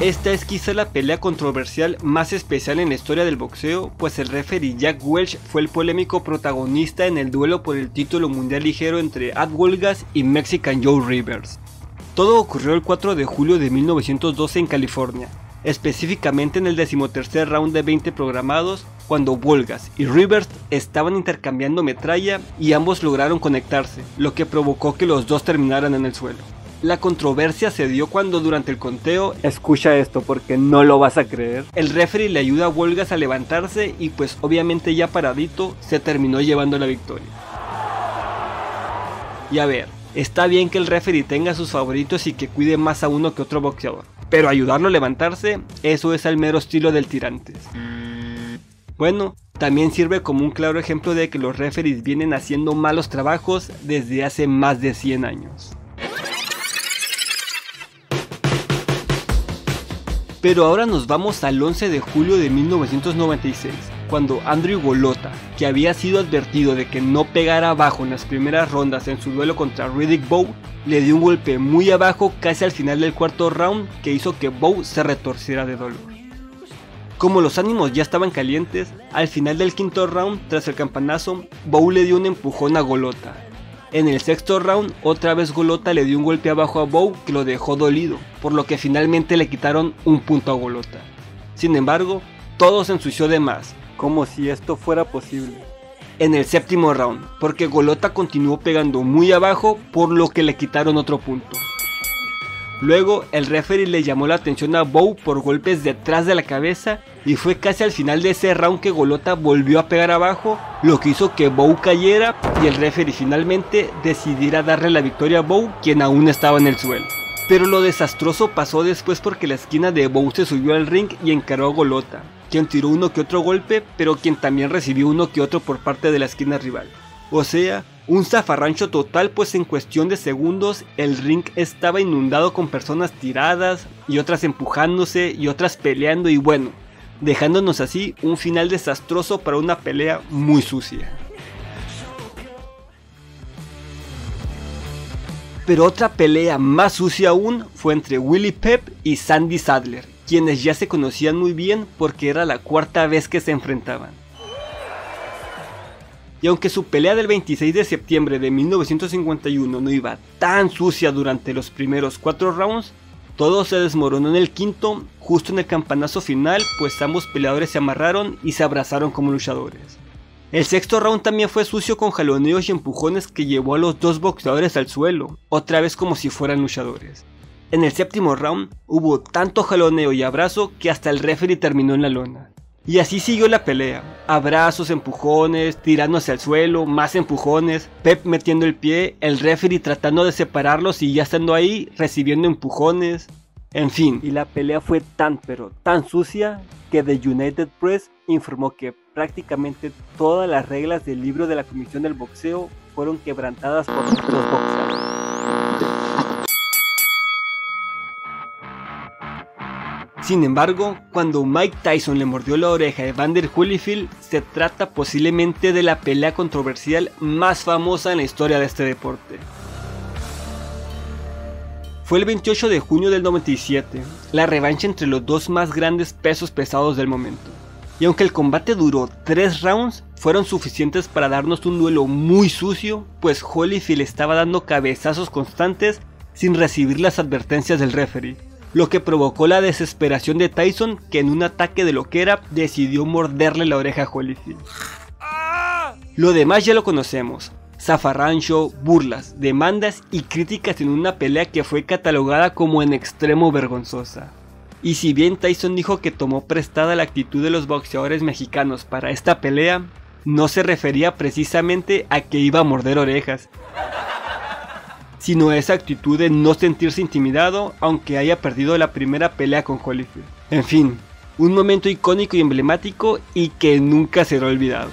Esta es quizá la pelea controversial más especial en la historia del boxeo, pues el referee Jack Welch fue el polémico protagonista en el duelo por el título mundial ligero entre Ad Wolgas y Mexican Joe Rivers. Todo ocurrió el 4 de julio de 1912 en California, específicamente en el 13º round de 20 programados, cuando Wolgas y Rivers estaban intercambiando metralla y ambos lograron conectarse, lo que provocó que los dos terminaran en el suelo. La controversia se dio cuando durante el conteo, escucha esto porque no lo vas a creer, el referee le ayuda a Wolgas a levantarse y pues obviamente ya paradito se terminó llevando la victoria. Y a ver, está bien que el referee tenga sus favoritos y que cuide más a uno que otro boxeador, pero ayudarlo a levantarse, eso es al mero estilo del Tirantes. Bueno, también sirve como un claro ejemplo de que los referees vienen haciendo malos trabajos desde hace más de 100 años. Pero ahora nos vamos al 11 de julio de 1996, cuando Andrew Golota, que había sido advertido de que no pegara abajo en las primeras rondas en su duelo contra Riddick Bowe, le dio un golpe muy abajo casi al final del cuarto round que hizo que Bowe se retorciera de dolor. Como los ánimos ya estaban calientes, al final del quinto round, tras el campanazo, Bowe le dio un empujón a Golota. En el sexto round, otra vez Golota le dio un golpe abajo a Bowe que lo dejó dolido, por lo que finalmente le quitaron un punto a Golota. Sin embargo, todo se ensució de más, como si esto fuera posible. En el séptimo round, porque Golota continuó pegando muy abajo, por lo que le quitaron otro punto. Luego, el referee le llamó la atención a Bowe por golpes detrás de la cabeza y fue casi al final de ese round que Golota volvió a pegar abajo, lo que hizo que Bowe cayera y el referee finalmente decidiera darle la victoria a Bowe, quien aún estaba en el suelo. Pero lo desastroso pasó después porque la esquina de Bowe se subió al ring y encaró a Golota, quien tiró uno que otro golpe, pero quien también recibió uno que otro por parte de la esquina rival. O sea, un zafarrancho total, pues en cuestión de segundos el ring estaba inundado con personas tiradas y otras empujándose y otras peleando y bueno, dejándonos así un final desastroso para una pelea muy sucia. Pero otra pelea más sucia aún fue entre Willie Pep y Sandy Sadler, quienes ya se conocían muy bien porque era la cuarta vez que se enfrentaban. Y aunque su pelea del 26 de septiembre de 1951 no iba tan sucia durante los primeros 4 rounds, todo se desmoronó en el quinto, justo en el campanazo final, pues ambos peleadores se amarraron y se abrazaron como luchadores. El sexto round también fue sucio con jaloneos y empujones que llevó a los dos boxeadores al suelo, otra vez como si fueran luchadores. En el séptimo round hubo tanto jaloneo y abrazo que hasta el referee terminó en la lona. Y así siguió la pelea, abrazos, empujones, tirándose al suelo, más empujones, Pep metiendo el pie, el referee tratando de separarlos y ya estando ahí, recibiendo empujones, en fin. Y la pelea fue tan sucia que The United Press informó que prácticamente todas las reglas del libro de la Comisión del Boxeo fueron quebrantadas por los boxeadores. Sin embargo, cuando Mike Tyson le mordió la oreja a Evander Holyfield, se trata posiblemente de la pelea controversial más famosa en la historia de este deporte. Fue el 28 de junio del 97, la revancha entre los dos más grandes pesos pesados del momento. Y aunque el combate duró 3 rounds, fueron suficientes para darnos un duelo muy sucio, pues Holyfield estaba dando cabezazos constantes sin recibir las advertencias del referee, lo que provocó la desesperación de Tyson, que en un ataque de loquera decidió morderle la oreja a Holyfield. Lo demás ya lo conocemos: zafarrancho, burlas, demandas y críticas en una pelea que fue catalogada como en extremo vergonzosa. Y si bien Tyson dijo que tomó prestada la actitud de los boxeadores mexicanos para esta pelea, no se refería precisamente a que iba a morder orejas, sino a esa actitud de no sentirse intimidado aunque haya perdido la primera pelea con Holyfield. En fin, un momento icónico y emblemático y que nunca será olvidado.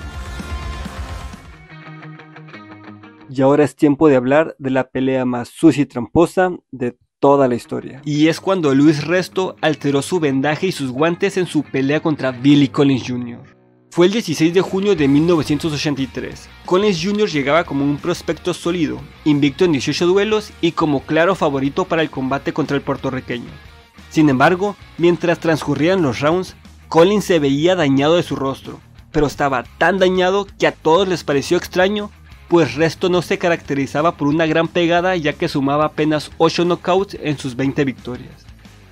Y ahora es tiempo de hablar de la pelea más sucia y tramposa de toda la historia. Y es cuando Luis Resto alteró su vendaje y sus guantes en su pelea contra Billy Collins Jr. Fue el 16 de junio de 1983. Collins Jr. llegaba como un prospecto sólido, invicto en 18 duelos y como claro favorito para el combate contra el puertorriqueño. Sin embargo, mientras transcurrían los rounds, Collins se veía dañado de su rostro, pero estaba tan dañado que a todos les pareció extraño, pues Resto no se caracterizaba por una gran pegada ya que sumaba apenas 8 knockouts en sus 20 victorias.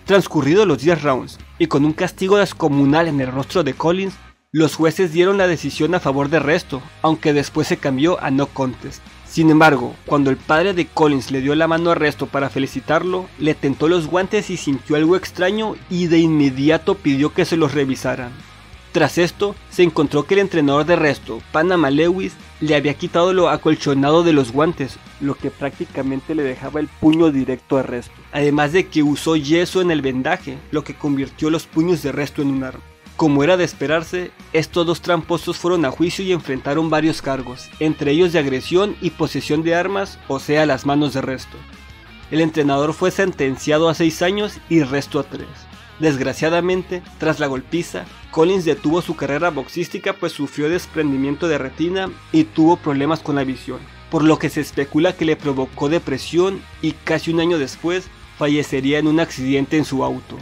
Transcurridos los 10 rounds, y con un castigo descomunal en el rostro de Collins, los jueces dieron la decisión a favor de Resto, aunque después se cambió a no contest. Sin embargo, cuando el padre de Collins le dio la mano a Resto para felicitarlo, le tentó los guantes y sintió algo extraño y de inmediato pidió que se los revisaran. Tras esto, se encontró que el entrenador de Resto, Panama Lewis, le había quitado lo acolchonado de los guantes, lo que prácticamente le dejaba el puño directo a Resto. Además de que usó yeso en el vendaje, lo que convirtió los puños de Resto en un arma. Como era de esperarse, estos dos tramposos fueron a juicio y enfrentaron varios cargos, entre ellos de agresión y posesión de armas, o sea, las manos de Resto. El entrenador fue sentenciado a 6 años y Resto a 3. Desgraciadamente, tras la golpiza, Collins detuvo su carrera boxística pues sufrió desprendimiento de retina y tuvo problemas con la visión, por lo que se especula que le provocó depresión y casi un año después fallecería en un accidente en su auto,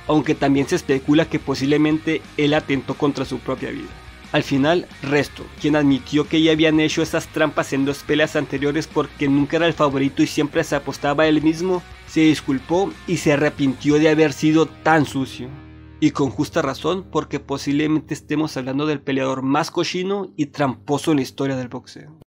aunque también se especula que posiblemente él atentó contra su propia vida. Al final, Resto, quien admitió que ya habían hecho esas trampas en 2 peleas anteriores porque nunca era el favorito y siempre se apostaba a él mismo, se disculpó y se arrepintió de haber sido tan sucio. Y con justa razón, porque posiblemente estemos hablando del peleador más cochino y tramposo en la historia del boxeo.